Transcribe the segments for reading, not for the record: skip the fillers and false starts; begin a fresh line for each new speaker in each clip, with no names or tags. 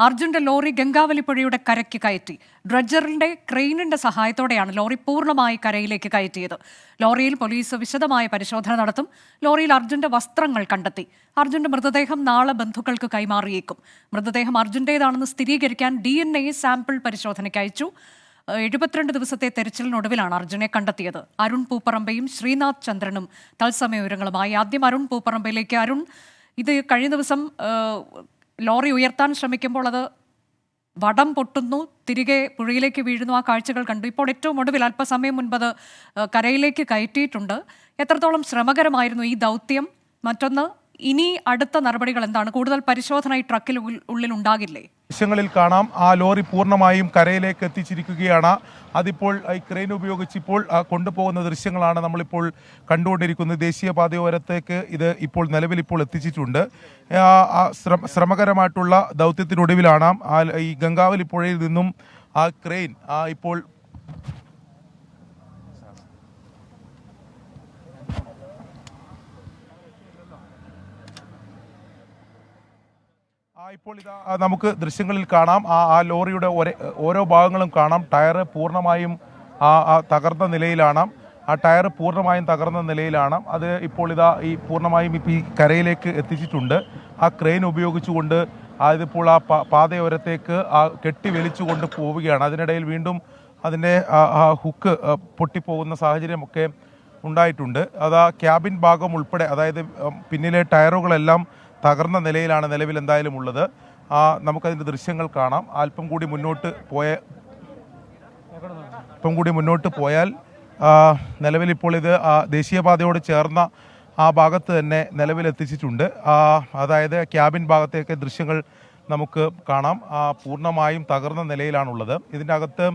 അർജുന്റെ ലോറി ഗംഗാവലി പുഴയുടെ കരയ്ക്ക് കയറ്റി. ഡ്രഡ്ജറിന്റെ ക്രെയിനിന്റെ സഹായത്തോടെയാണ് ലോറി പൂർണ്ണമായി കരയിലേക്ക് കയറ്റിയത്. ലോറിയിൽ പോലീസ് വിശദമായ പരിശോധന നടത്തും. ലോറിയിൽ അർജുന്റെ വസ്ത്രങ്ങൾ കണ്ടെത്തി. അർജുന്റെ മൃതദേഹം നാളെ ബന്ധുക്കൾക്ക് കൈമാറിയേക്കും. മൃതദേഹം അർജുന്റേതാണെന്ന് സ്ഥിരീകരിക്കാൻ DNA സാമ്പിൾ പരിശോധനയ്ക്ക് അയച്ചു. 72 ദിവസത്തെ തെരച്ചിലിനൊടുവിലാണ് അർജുനെ കണ്ടെത്തിയത്. അരുൺ പൂപ്പറമ്പയും ശ്രീനാഥ് ചന്ദ്രനും തത്സമയ വിവരങ്ങളുമായി. ആദ്യം അരുൺ പൂപ്പറമ്പയിലേക്ക്. അരുൺ, ഇത് കഴിഞ്ഞ ദിവസം ലോറി ഉയർത്താൻ ശ്രമിക്കുമ്പോൾ അത് വടം പൊട്ടുന്നു, തിരികെ പുഴയിലേക്ക് വീഴുന്നു. ആ കാഴ്ചകൾ കണ്ടു. ഇപ്പോൾ ഏറ്റവും ഒടുവിൽ അല്പസമയം മുൻപ് അത് കരയിലേക്ക് കയറ്റിയിട്ടുണ്ട്. എത്രത്തോളം ശ്രമകരമായിരുന്നു ഈ ദൗത്യം? മറ്റൊന്ന്, ഇനി അടുത്ത നടപടികൾ എന്താണ്? കൂടുതൽ പരിശോധന ഈ ട്രക്കിൽ ഉള്ളിൽ ഉണ്ടാകില്ലേ?
ദൃശ്യങ്ങളിൽ കാണാം, ആ ലോറി പൂർണ്ണമായും കരയിലേക്ക് എത്തിച്ചിരിക്കുകയാണ്. അതിപ്പോൾ ഈ ക്രെയിൻ ഉപയോഗിച്ച് ഇപ്പോൾ കൊണ്ടുപോകുന്ന ദൃശ്യങ്ങളാണ് നമ്മളിപ്പോൾ കണ്ടുകൊണ്ടിരിക്കുന്നത്. ദേശീയപാതയോരത്തേക്ക് ഇത് ഇപ്പോൾ നിലവിൽ ഇപ്പോൾ എത്തിച്ചിട്ടുണ്ട്. ശ്രമകരമായിട്ടുള്ള ദൗത്യത്തിനൊടുവിലാണ് ഈ ഗംഗാവലി പുഴയിൽ നിന്നും ആ ക്രെയിൻ ഇപ്പോൾ ഇപ്പോൾ ഇതാ നമുക്ക് ദൃശ്യങ്ങളിൽ കാണാം. ആ ലോറിയുടെ ഓരോ ഭാഗങ്ങളും കാണാം. ടയർ പൂർണ്ണമായും തകർന്ന നിലയിലാണ്. ആ ടയർ പൂർണ്ണമായും തകർന്ന നിലയിലാണ്. അത് ഇപ്പോൾ ഇതാ ഈ പൂർണ്ണമായും ഇപ്പോൾ ഈ കരയിലേക്ക് എത്തിച്ചിട്ടുണ്ട്. ആ ക്രെയിൻ ഉപയോഗിച്ചുകൊണ്ട് അതിപ്പോൾ ആ പാതയോരത്തേക്ക് കെട്ടി വലിച്ചുകൊണ്ട് പോവുകയാണ്. അതിനിടയിൽ വീണ്ടും അതിൻ്റെ ഹുക്ക് പൊട്ടിപ്പോകുന്ന സാഹചര്യമൊക്കെ ഉണ്ടായിട്ടുണ്ട്. അത് ആ ക്യാബിൻ ഭാഗം ഉൾപ്പെടെ, അതായത് പിന്നിലെ ടയറുകളെല്ലാം തകർന്ന നിലയിലാണ് നിലവിൽ എന്തായാലും ഉള്ളത്. നമുക്കതിൻ്റെ ദൃശ്യങ്ങൾ കാണാം. അല്പം കൂടി മുന്നോട്ട് പോയാൽ നിലവിലിപ്പോൾ ഇത് ദേശീയപാതയോട് ചേർന്ന ആ ഭാഗത്ത് തന്നെ നിലവിലെത്തിച്ചിട്ടുണ്ട്. അതായത് ക്യാബിൻ ഭാഗത്തേക്ക് ദൃശ്യങ്ങൾ നമുക്ക് കാണാം. പൂർണ്ണമായും തകർന്ന നിലയിലാണുള്ളത്. ഇതിൻ്റെ അകത്ത്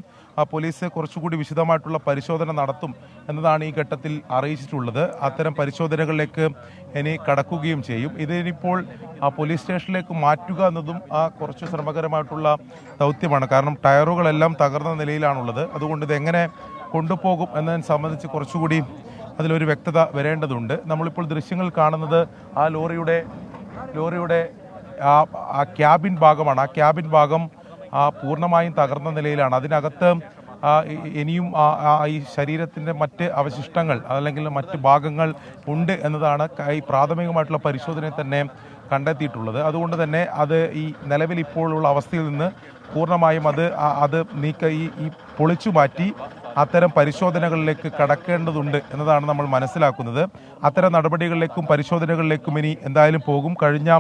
പോലീസ് കുറച്ചുകൂടി വിശദമായിട്ടുള്ള പരിശോധന നടത്തും എന്നതാണ് ഈ ഘട്ടത്തിൽ അറിയിച്ചിട്ടുള്ളത്. അത്തരം പരിശോധനകളിലേക്ക് ഇനി കടക്കുകയും ചെയ്യും. ഇതിനിപ്പോൾ പോലീസ് സ്റ്റേഷനിലേക്ക് മാറ്റുക എന്നതും കുറച്ച് ശ്രമകരമായിട്ടുള്ള ദൗത്യമാണ്. കാരണം ടയറുകളെല്ലാം തകർന്ന നിലയിലാണുള്ളത്. അതുകൊണ്ട് ഇതെങ്ങനെ കൊണ്ടുപോകും എന്നതിനെ സംബന്ധിച്ച് കുറച്ചുകൂടി അതിലൊരു വ്യക്തത വരേണ്ടതുണ്ട്. നമ്മളിപ്പോൾ ദൃശ്യങ്ങൾ കാണുന്നത് ആ ലോറിയുടെ ആ ക്യാബിൻ ഭാഗമാണ്. ആ ക്യാബിൻ ഭാഗം പൂർണ്ണമായും തകർന്ന നിലയിലാണ്. അതിനകത്ത് ഇനിയും ഈ ശരീരത്തിൻ്റെ മറ്റ് അവശിഷ്ടങ്ങൾ അല്ലെങ്കിൽ മറ്റ് ഭാഗങ്ങൾ ഉണ്ട് എന്നതാണ് ഈ പ്രാഥമികമായിട്ടുള്ള പരിശോധനയിൽ തന്നെ കണ്ടെത്തിയിട്ടുള്ളത്. അതുകൊണ്ട് തന്നെ അത് ഈ നിലവിൽ ഇപ്പോഴുള്ള അവസ്ഥയിൽ നിന്ന് പൂർണ്ണമായും അത് ഈ പൊളിച്ചു മാറ്റി അത്തരം പരിശോധനകളിലേക്ക് കടക്കേണ്ടതുണ്ട് എന്നതാണ് നമ്മൾ മനസ്സിലാക്കുന്നത്. അത്തരം നടപടികളിലേക്കും പരിശോധനകളിലേക്കും ഇനി എന്തായാലും പോകും. കഴിഞ്ഞ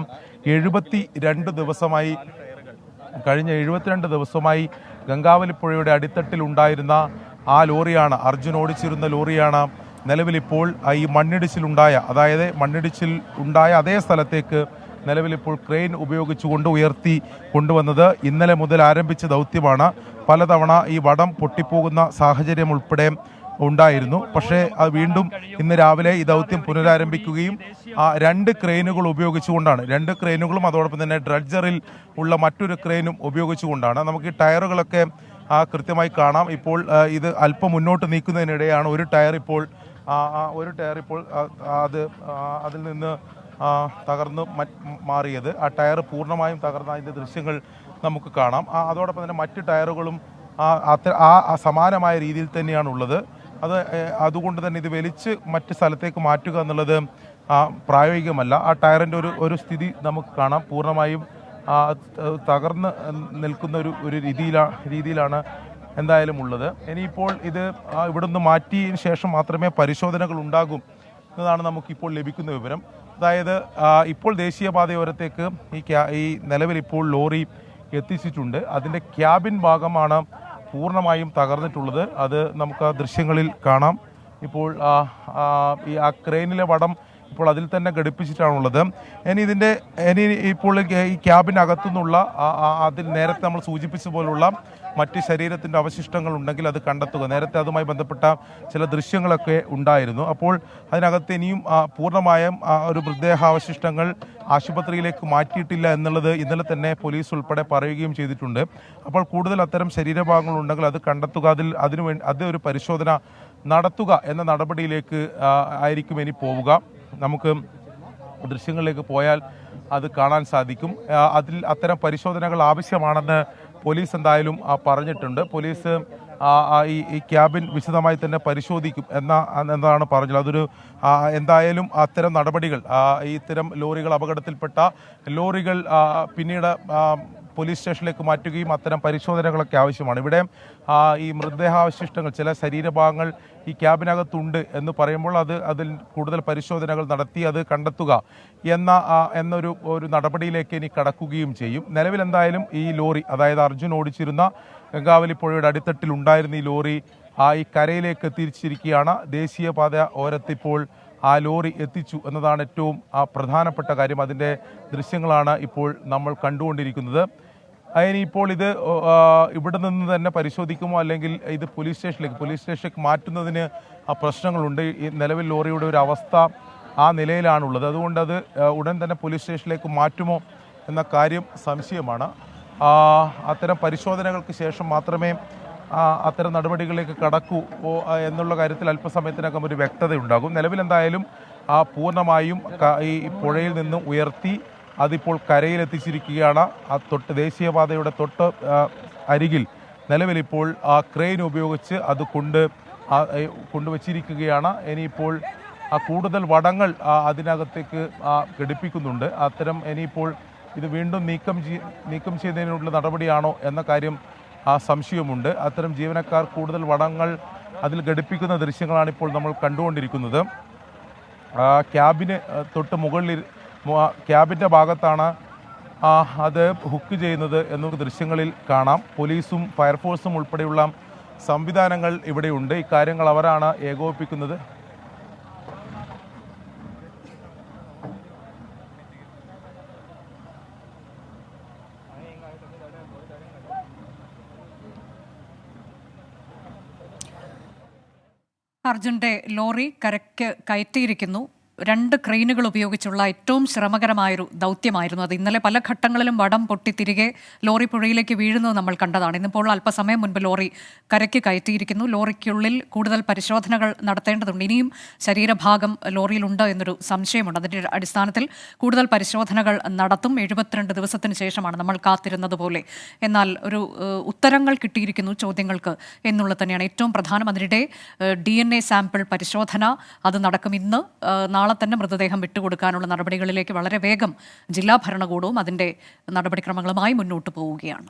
72 ദിവസമായി ഗംഗാവലി പുഴയുടെ അടിത്തട്ടിൽ ഉണ്ടായിരുന്ന ആ ലോറിയാണ്, അർജുൻ ഓടിച്ചിരുന്ന ലോറിയാണ് നിലവിലിപ്പോൾ ഈ മണ്ണിടിച്ചിൽ ഉണ്ടായ അതേ സ്ഥലത്തേക്ക് നിലവിലിപ്പോൾ ക്രെയിൻ ഉപയോഗിച്ചുകൊണ്ട് ഉയർത്തി കൊണ്ടുവന്നത്. ഇന്നലെ മുതൽ ആരംഭിച്ച ദൗത്യമാണ്. പലതവണ ഈ വടം പൊട്ടിപ്പോകുന്ന സാഹചര്യം ഉൾപ്പെടെ ഉണ്ടായിരുന്നു. പക്ഷേ അത് വീണ്ടും ഇന്ന് രാവിലെ ഈ ദൗത്യം പുനരാരംഭിക്കുകയും 2 ക്രെയിനുകൾ ഉപയോഗിച്ചുകൊണ്ടാണ്, 2 ക്രെയിനുകളും അതോടൊപ്പം തന്നെ ഡ്രഡ്ജറിൽ ഉള്ള മറ്റൊരു ക്രെയിനും ഉപയോഗിച്ചുകൊണ്ടാണ്. നമുക്ക് ഈ ടയറുകളൊക്കെ കൃത്യമായി കാണാം. ഇപ്പോൾ ഇത് അല്പം മുന്നോട്ട് നീക്കുന്നതിനിടെയാണ് ഒരു ടയർ ഇപ്പോൾ അതിൽ നിന്ന് തകർന്ന് മാറിയത്. ആ ടയർ പൂർണ്ണമായും തകർന്ന അതിൻ്റെ ദൃശ്യങ്ങൾ നമുക്ക് കാണാം. അതോടൊപ്പം തന്നെ മറ്റ് ടയറുകളും സമാനമായ രീതിയിൽ തന്നെയാണുള്ളത്. അതുകൊണ്ട് തന്നെ ഇത് വലിച്ച് മറ്റ് സ്ഥലത്തേക്ക് മാറ്റുക എന്നുള്ളത് പ്രായോഗികമല്ല. ആ ടയറിൻ്റെ ഒരു സ്ഥിതി നമുക്ക് കാണാം. പൂർണ്ണമായും തകർന്ന് നിൽക്കുന്ന ഒരു രീതിയിലാണ് എന്തായാലും ഉള്ളത്. ഇനിയിപ്പോൾ ഇത് ഇവിടുന്ന് മാറ്റിയതിന് ശേഷം മാത്രമേ പരിശോധനകൾ ഉണ്ടാകും എന്നതാണ് നമുക്കിപ്പോൾ ലഭിക്കുന്ന വിവരം. അതായത് ഇപ്പോൾ ദേശീയപാതയോരത്തേക്ക് ഈ നിലവിൽ ഇപ്പോൾ ലോറി എത്തിച്ചിട്ടുണ്ട്. അതിൻ്റെ ക്യാബിൻ ഭാഗമാണ് പൂർണ്ണമായും തകർന്നിട്ടുള്ളത്. അത് നമുക്ക് ആ ദൃശ്യങ്ങളിൽ കാണാം. ഇപ്പോൾ ആ ക്രെയിനിലെ വടം ഇപ്പോൾ അതിൽ തന്നെ ഘടിപ്പിച്ചിട്ടാണുള്ളത്. ഇപ്പോൾ ഈ ക്യാബിനകത്തുനിന്നുള്ള അതിൽ നേരത്തെ നമ്മൾ സൂചിപ്പിച്ച പോലുള്ള മറ്റ് ശരീരത്തിൻ്റെ അവശിഷ്ടങ്ങൾ ഉണ്ടെങ്കിൽ അത് കണ്ടെത്തുക. നേരത്തെ അതുമായി ബന്ധപ്പെട്ട ചില ദൃശ്യങ്ങളൊക്കെ ഉണ്ടായിരുന്നു. അപ്പോൾ അതിനകത്ത് ഇനിയും പൂർണ്ണമായും ഒരു മൃതദേഹാവശിഷ്ടങ്ങൾ ആശുപത്രിയിലേക്ക് മാറ്റിയിട്ടില്ല എന്നുള്ളത് ഇന്നലെ തന്നെ പോലീസ് ഉൾപ്പെടെ പറയുകയും ചെയ്തിട്ടുണ്ട്. അപ്പോൾ കൂടുതൽ അത്തരം ശരീരഭാഗങ്ങൾ ഉണ്ടെങ്കിൽ അത് കണ്ടെത്തുക, അതൊരു പരിശോധന നടത്തുക എന്ന നടപടിയിലേക്ക് ആയിരിക്കും ഇനി പോവുക. നമുക്ക് ദൃശ്യങ്ങളിലേക്ക് പോയാൽ അത് കാണാൻ സാധിക്കും. അതിൽ അത്തരം പരിശോധനകൾ ആവശ്യമാണെന്ന് പോലീസ് എന്തായാലും പറഞ്ഞിട്ടുണ്ട്. പോലീസ് ഈ ക്യാബിൻ വിശദമായി തന്നെ പരിശോധിക്കും എന്നതാണ് പറഞ്ഞത്. അതൊരു എന്തായാലും അത്തരം നടപടികൾ ഇത്തരം ലോറികൾ അപകടത്തിൽപ്പെട്ട ലോറികൾ പിന്നീട് പോലീസ് സ്റ്റേഷനിലേക്ക് മാറ്റുകയും അത്തരം പരിശോധനകളൊക്കെ ആവശ്യമാണ്. ഇവിടെ ഈ മൃതദേഹാവശിഷ്ടങ്ങൾ ചില ശരീരഭാഗങ്ങൾ ഈ ക്യാബിനകത്തുണ്ട് എന്ന് പറയുമ്പോൾ അതിൽ കൂടുതൽ പരിശോധനകൾ നടത്തി അത് കണ്ടെത്തുക എന്നൊരു നടപടിയിലേക്ക് ഇനി കടക്കുകയും ചെയ്യും. നിലവിൽ എന്തായാലും ഈ ലോറി, അതായത് അർജുൻ ഓടിച്ചിരുന്ന ഗംഗാവലി പുഴയുടെ അടിത്തട്ടിൽ ഉണ്ടായിരുന്ന ഈ ലോറി ഈ കരയിലേക്ക് തിരിച്ചിരിക്കുകയാണ്. ദേശീയപാത ഓരത്തിപ്പോൾ ആ ലോറി എത്തിച്ചു എന്നതാണ് ഏറ്റവും പ്രധാനപ്പെട്ട കാര്യം. അതിൻ്റെ ദൃശ്യങ്ങളാണ് ഇപ്പോൾ നമ്മൾ കണ്ടുകൊണ്ടിരിക്കുന്നത്. ഇനിയിപ്പോൾ ഇത് ഇവിടെ നിന്ന് തന്നെ പരിശോധിക്കുമോ അല്ലെങ്കിൽ ഇത് പോലീസ് സ്റ്റേഷനിലേക്ക് മാറ്റുന്നതിന് പ്രശ്നങ്ങളുണ്ട്. ഈ നിലവിൽ ലോറിയുടെ ഒരു അവസ്ഥ ആ നിലയിലാണുള്ളത്. അതുകൊണ്ട് അത് ഉടൻ തന്നെ പോലീസ് സ്റ്റേഷനിലേക്ക് മാറ്റുമോ എന്ന കാര്യം സംശയമാണ്. അത്തരം പരിശോധനകൾക്ക് ശേഷം മാത്രമേ അത്തരം നടപടികളിലേക്ക് കടക്കൂ എന്നുള്ള കാര്യത്തിൽ അല്പസമയത്തിനകം ഒരു വ്യക്തതയുണ്ടാകും. നിലവിൽ എന്തായാലും പൂർണ്ണമായും ഈ പുഴയിൽ നിന്നും ഉയർത്തി അതിപ്പോൾ കരയിലെത്തിച്ചിരിക്കുകയാണ്. ദേശീയപാതയുടെ തൊട്ട് അരികിൽ നിലവിലിപ്പോൾ ക്രെയിൻ ഉപയോഗിച്ച് അത് കൊണ്ടുവച്ചിരിക്കുകയാണ്. ഇനിയിപ്പോൾ കൂടുതൽ വടങ്ങൾ അതിനകത്തേക്ക് ഘടിപ്പിക്കുന്നുണ്ട്. അത്തരം ഇനിയിപ്പോൾ ഇത് വീണ്ടും നീക്കം ചെയ്യുന്നതിനുള്ള നടപടിയാണോ എന്ന കാര്യം സംശയമുണ്ട്. അത്തരം ജീവനക്കാർ കൂടുതൽ വടങ്ങൾ അതിൽ ഘടിപ്പിക്കുന്ന ദൃശ്യങ്ങളാണ് ഇപ്പോൾ നമ്മൾ കണ്ടുകൊണ്ടിരിക്കുന്നത്. ക്യാബിന് തൊട്ട് മുകളിൽ ക്യാബിൻ്റെ ഭാഗത്താണ് അത് ഹുക്ക് ചെയ്യുന്നത് എന്ന ദൃശ്യങ്ങളിൽ കാണാം. പോലീസും ഫയർഫോഴ്സും ഉൾപ്പെടെയുള്ള സംവിധാനങ്ങൾ ഇവിടെയുണ്ട്. ഇക്കാര്യങ്ങൾ അവരാണ് ഏകോപിപ്പിക്കുന്നത്.
അർജുന്റെ ലോറി കരയ്ക്ക് കയറ്റിയിരിക്കുന്നു. 2 ക്രെയിനുകൾ ഉപയോഗിച്ചുള്ള ഏറ്റവും ശ്രമകരമായൊരു ദൗത്യമായിരുന്നു അത്. ഇന്നലെ പല ഘട്ടങ്ങളിലും വടം പൊട്ടി തിരികെ ലോറി പുഴയിലേക്ക് വീഴുന്നത് നമ്മൾ കണ്ടതാണ്. ഇന്നിപ്പോൾ അല്പസമയം മുൻപ് ലോറി കരയ്ക്ക് കയറ്റിയിരിക്കുന്നു. ലോറിക്കുള്ളിൽ കൂടുതൽ പരിശോധനകൾ നടത്തേണ്ടതുണ്ട്. ഇനിയും ശരീരഭാഗം ലോറിയിലുണ്ട് എന്നൊരു സംശയമുണ്ട്. അതിൻ്റെ അടിസ്ഥാനത്തിൽ കൂടുതൽ പരിശോധനകൾ നടത്തും. 72 ദിവസത്തിന് ശേഷമാണ് നമ്മൾ കാത്തിരുന്നത് പോലെ. എന്നാൽ ഒരു ഉത്തരങ്ങൾ കിട്ടിയിരിക്കുന്നു ചോദ്യങ്ങൾക്ക് എന്നുള്ളത് തന്നെയാണ് ഏറ്റവും പ്രധാനം. അതിനിടെ DNA സാമ്പിൾ പരിശോധന അത് നടക്കും. ഇന്ന് നാളെ തന്നെ മൃതദേഹം വിട്ടുകൊടുക്കാനുള്ള നടപടികളിലേക്ക് വളരെ വേഗം ജില്ലാ ഭരണകൂടവും അതിൻ്റെ നടപടിക്രമങ്ങളുമായി മുന്നോട്ട് പോവുകയാണ്.